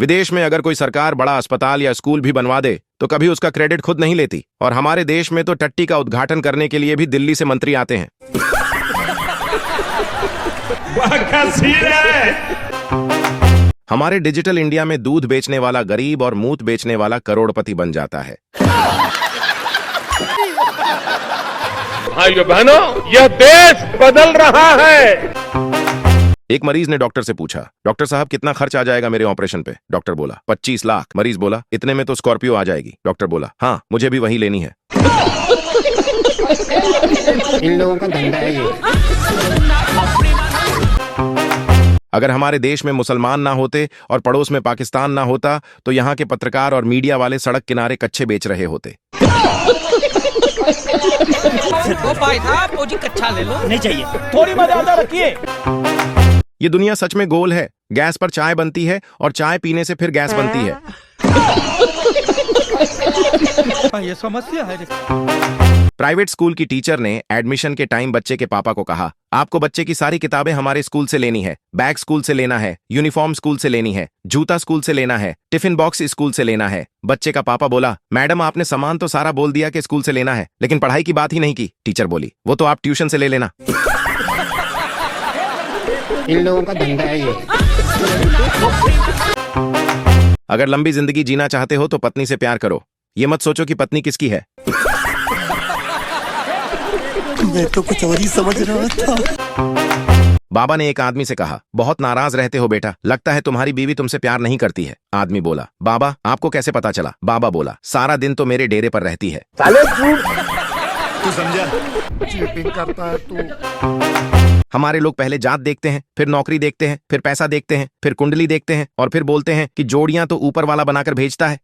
विदेश में अगर कोई सरकार बड़ा अस्पताल या स्कूल भी बनवा दे तो कभी उसका क्रेडिट खुद नहीं लेती, और हमारे देश में तो टट्टी का उद्घाटन करने के लिए भी दिल्ली से मंत्री आते हैं। हमारे डिजिटल इंडिया में दूध बेचने वाला गरीब और मूत बेचने वाला करोड़पति बन जाता है। भाइयों बहनों, यह देश बदल रहा है। एक मरीज ने डॉक्टर से पूछा, डॉक्टर साहब कितना खर्च आ जाएगा मेरे ऑपरेशन पे? डॉक्टर बोला 25 लाख। मरीज बोला इतने में तो स्कॉर्पियो आ जाएगी। डॉक्टर बोला हाँ, मुझे भी वही लेनी है। इन लोगों का धंधा है ये। अगर हमारे देश में मुसलमान ना होते और पड़ोस में पाकिस्तान ना होता तो यहाँ के पत्रकार और मीडिया वाले सड़क किनारे कच्चे बेच रहे होते। भाई साहब वो जी कच्चा ले लो। नहीं चाहिए, थोड़ी मर्यादा रखिए। ये दुनिया सच में गोल है। गैस पर चाय बनती है और चाय पीने से फिर गैस बनती है। ये समस्या है। प्राइवेट स्कूल की टीचर ने एडमिशन के टाइम बच्चे के पापा को कहा, आपको बच्चे की सारी किताबें हमारे स्कूल से लेनी है, बैग स्कूल से लेना है, यूनिफॉर्म स्कूल से लेनी है, जूता स्कूल से लेना है, टिफिन बॉक्स स्कूल से लेना है। बच्चे का पापा बोला, मैडम आपने सामान तो सारा बोल दिया कि स्कूल से लेना है, लेकिन पढ़ाई की बात ही नहीं की। टीचर बोली, वो तो आप ट्यूशन से ले लेना। इन लोगों का धंधा है ये। अगर लंबी जिंदगी जीना चाहते हो तो पत्नी से प्यार करो, ये मत सोचो कि पत्नी किसकी है। मैं तो कुछ और ही समझ रहा था। बाबा ने एक आदमी से कहा, बहुत नाराज रहते हो बेटा, लगता है तुम्हारी बीवी तुमसे प्यार नहीं करती है। आदमी बोला, बाबा आपको कैसे पता चला? बाबा बोला, सारा दिन तो मेरे डेरे पर रहती है। तू समझा? चीटिंग करता है तू। हमारे लोग पहले जात देखते हैं, फिर नौकरी देखते हैं, फिर पैसा देखते हैं, फिर कुंडली देखते हैं और फिर बोलते हैं कि जोड़ियां तो ऊपर वाला बनाकर भेजता है।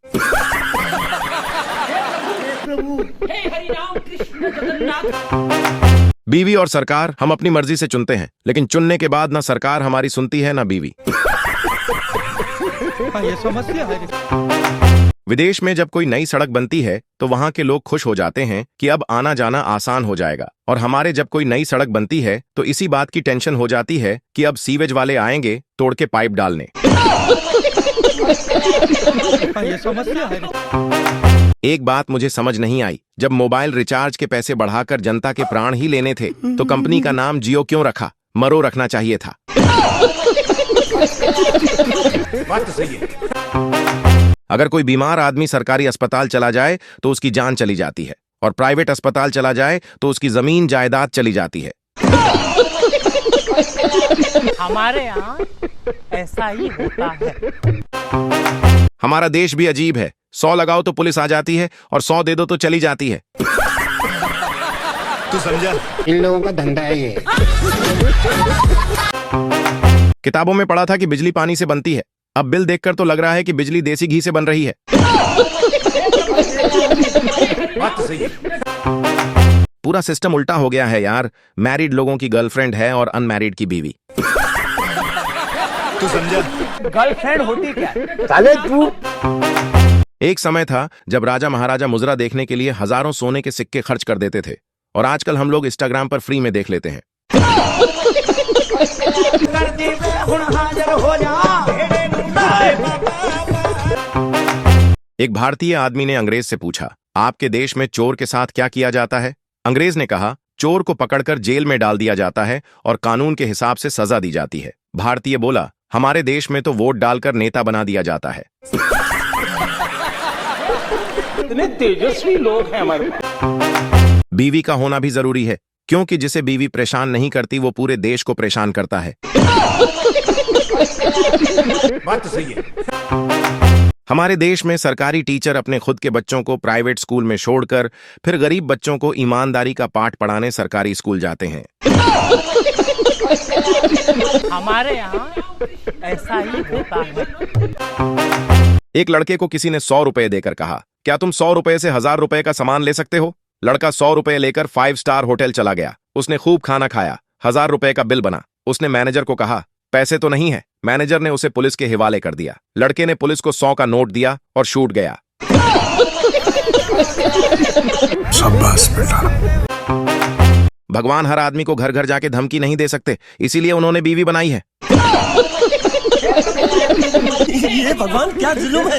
बीवी और सरकार हम अपनी मर्जी से चुनते हैं, लेकिन चुनने के बाद ना सरकार हमारी सुनती है ना बीवी। ये समस्या है। विदेश में जब कोई नई सड़क बनती है तो वहां के लोग खुश हो जाते हैं कि अब आना जाना आसान हो जाएगा, और हमारे जब कोई नई सड़क बनती है तो इसी बात की टेंशन हो जाती है कि अब सीवेज वाले आएंगे तोड़ के पाइप डालने। ये समस्या है। एक बात मुझे समझ नहीं आई, जब मोबाइल रिचार्ज के पैसे बढ़ाकर जनता के प्राण ही लेने थे तो कंपनी का नाम जियो क्यों रखा? मरो रखना चाहिए था। बात तो सही है। अगर कोई बीमार आदमी सरकारी अस्पताल चला जाए तो उसकी जान चली जाती है, और प्राइवेट अस्पताल चला जाए तो उसकी जमीन जायदाद चली जाती है। हमारे यहाँ ऐसा ही होता है। हमारा देश भी अजीब है, 100 लगाओ तो पुलिस आ जाती है और 100 दे दो तो चली जाती है। तू समझा? इन लोगों का धंधा है ये। किताबों में पढ़ा था कि बिजली पानी से बनती है, अब बिल देखकर तो लग रहा है कि बिजली देसी घी से बन रही है। बात तो सही है। पूरा सिस्टम उल्टा हो गया है यार। मैरिड लोगों की गर्लफ्रेंड है और अनमैरिड की बीवी। तू समझा? गर्लफ्रेंड होती क्या? साले तू। एक समय था जब राजा महाराजा मुजरा देखने के लिए हजारों सोने के सिक्के खर्च कर देते थे, और आजकल हम लोग इंस्टाग्राम पर फ्री में देख लेते हैं। एक भारतीय आदमी ने अंग्रेज से पूछा, आपके देश में चोर के साथ क्या किया जाता है? अंग्रेज ने कहा, चोर को पकड़कर जेल में डाल दिया जाता है और कानून के हिसाब से सजा दी जाती है। भारतीय बोला, हमारे देश में तो वोट डालकर नेता बना दिया जाता है। इतने तेजस्वी लोग हैं हमारे पास। बीवी का होना भी जरूरी है, क्योंकि जिसे बीवी परेशान नहीं करती वो पूरे देश को परेशान करता है। बात तो सही है। हमारे देश में सरकारी टीचर अपने खुद के बच्चों को प्राइवेट स्कूल में छोड़कर फिर गरीब बच्चों को ईमानदारी का पाठ पढ़ाने सरकारी स्कूल जाते हैं। हमारे यहाँ ऐसा ही होता है। एक लड़के को किसी ने 100 रुपए देकर कहा, क्या तुम 100 रुपए से 1000 रुपए का सामान ले सकते हो? लड़का 100 रुपए लेकर 5 स्टार होटल चला गया। उसने खूब खाना खाया, 1000 रुपए का बिल बना। उसने मैनेजर को कहा, पैसे तो नहीं है। मैनेजर ने उसे पुलिस के हवाले कर दिया। लड़के ने पुलिस को 100 का नोट दिया और शूट गया। शाबाश बेटा। भगवान हर आदमी को घर घर जाके धमकी नहीं दे सकते, इसीलिए उन्होंने बीवी बनाई है। हे भगवान क्या जुलूम है